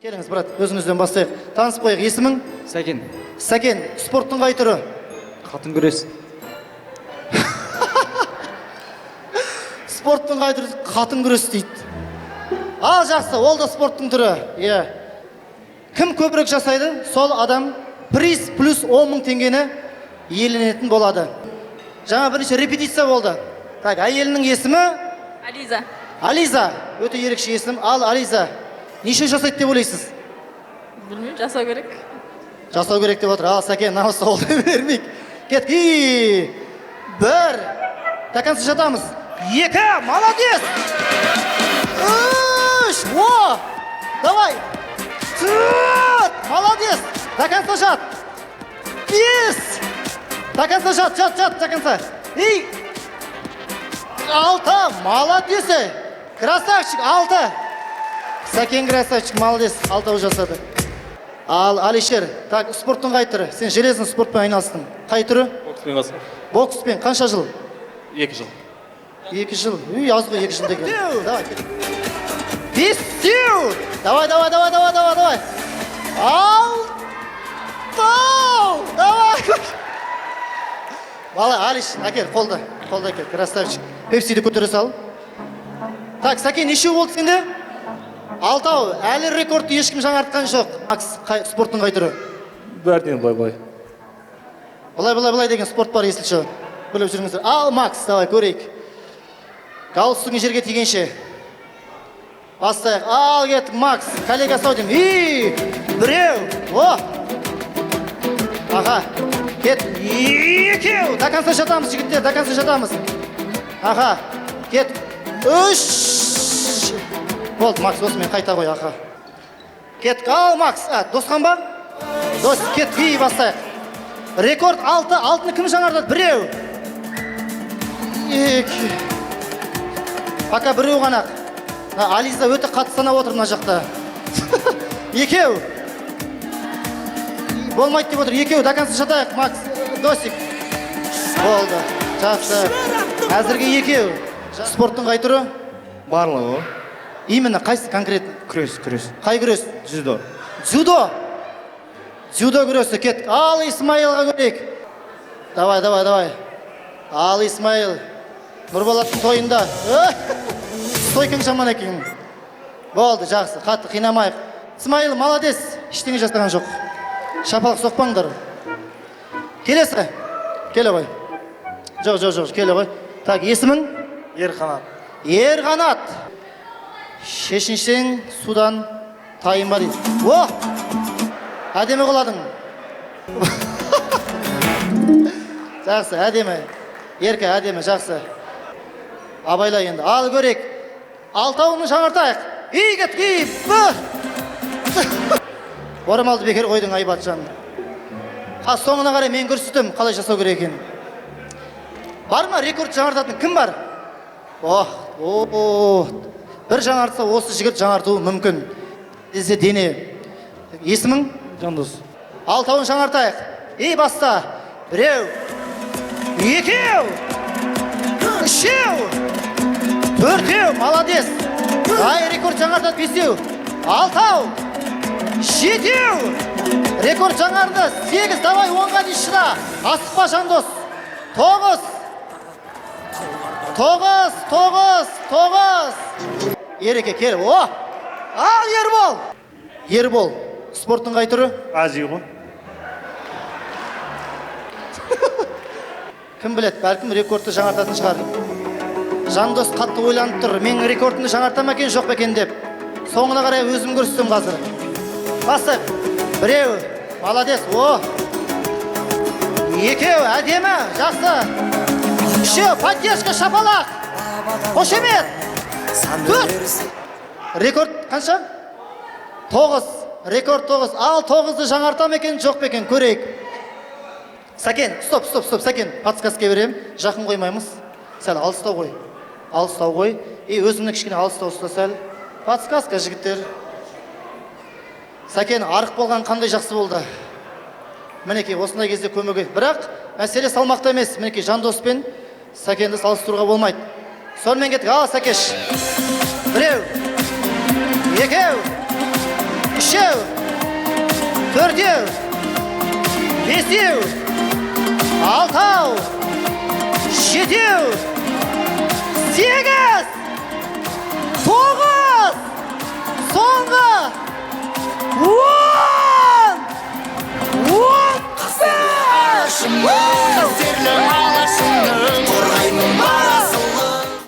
Келіңіз, брат, өзіңізден бастайық. Танысып қойық, есімің? Сәкен. Сәкен, спорттың қай түрі? Қатын күрес. Спорттың қай түрі? Қатын күрес дейді. Ал жақсы, ол да спорттың түрі. Кім көбірек жасайды, сол адам приз плюс 10 мың теңгені иеленетін болады. Жаңа бірінші репетиция болды. Так, әйелінің есімі? Ализа. Ализа, өте ерекше есім. Ал Ализа, неше жасайды деп ойлайсыз? Білмеймін, жасау керек. Жасау керек деп отыр. Ал Сәкен, намысты олды бермейік. Кет, 1. Тәкансыз жатамыз. 2, молодец! 3, о! Давай! Молодец! Тәкансыз жат! 5! Тәкансыз жат, тәкансыз. 6, молодец! Красавчик, 6. Сәкен красавчик, молодец, 6 жасады. Ал Алишер, так, спорттың қай түрі? Сен желездің спортпен айналыстың. Қай түрі? Бокспен қасы. Бокспен, қанша жыл? 2 жыл. 2 жыл. Аз ғой 2 жыл деген. Давай, кет. 5. Давай. Ал. Давай. Бала, Алиш, әкел, қолда әкел, красавчик. Пепсиді көтере сал. Так, Сәкен, неше болды сенде? 6, әлі рекордты ешкім жаңартқан жоқ. Макс, спорттың қай түрі? Бәрден бай. Былай деген спорт бар, есілші. Біліп жүріңіздер. Ал, Макс, давай, көрейік. Галстугін жерге тигенше. Бастайық. Ал, кеттік, Макс. Коллега саудым. 1, о! Аға, кет. 2. Даканса жатамыз, жігіттер, даканса жатамыз. Аға, кет. 3. Болды, Макс, осымен қайта қой, аға. Кет, ал, Макс. Досқан ба? Дос, кет, бастайық. Рекорд 6. 6-ны кім жаңардады? 1. 2. Пока 1 ғана. Ализа өте қатысана отыр мына жақта. 2. Болмайды деп отыр. 2. Дакансыз жатайық, Макс. Досик. Болды. Жақсы. Әзірге 2. Спорттың қай түрі? Барлығы. Именно қайсы конкретно? Күрес. Қай күрес? Дзюдо. Дзюдо күресі. Кет. Ал Исмаилға көрейік. Давай. Ал Исмаил. Нұрболаттың тойында. Стойкың жаман екен. Болды, жақсы. Қатты қинамайық. Исмаил, молодец. Ештеңе жасаған жоқ. Шапалық соқпаңдар. Келесі. Келе ғой. Жоқ, келе ғой. Так, есімің? Ерқанат. Шешіншең судан тайынба дейді. О! Әдемі қыладың. Жақсы, әдемі. Ерке, әдемі, жақсы. Абайла енді. Ал көрек. 6-ны жаңартайық. Кет. Орамалды бекер қойдың, Айбатжан. Соңына қарай мен көрсетім, қалай жасау керек екен. Бар ма рекорд жаңартатын? Кім бар? Бір жаңартса, осы жігіт жаңартуы мүмкін. Десе дене. Есімің? Жандос. 6-ны жаңартайық. Баста. 1, 2, 3, 4, молодец. Рекорд жаңартады. 5, 6, 7, рекорд жаңарды. 8, давай 10-ға дейін шыда. Асықпа, Жандос. 9. Ереке, кел. Ал, Ербол. Спорттың қай түрі? Азия ғой. Кім білет, бәлкім рекордты жаңартатын шығар. Жандос қатты ойланып тұр. Мен рекордты жаңартам екен, жоқ екен деп. Соңына қарай өзім көрсетем қазір. Бастық. 1, молодец. 2, әдемі, жақсы. 3, поддержка, шапалақ. Қошемет. 4. Рекорд қанша? 9. Рекорд 9. Ал 9-ды жаңартам екен, жоқ екен, көрейік. Сәкен, стоп, Сәкен. Подсказка берем. Жақын қоймаймыз. Сәл алыстау қой. Өзімді кішкене алыстау ұста сәл. Подсказка, жігіттер. Сәкен, арық болған қандай жақсы болды. Мінекей, осындай кезде көмегі. Бірақ, мәселе салмақта емес. Мінекей, Жандоспен Сәкенді салыстыруға болмайды. Сонымен кеттік. Ал, Сәкеш. 1, 2, үшеу, төртеу, бесеу, алтау, жетеу, сегіз.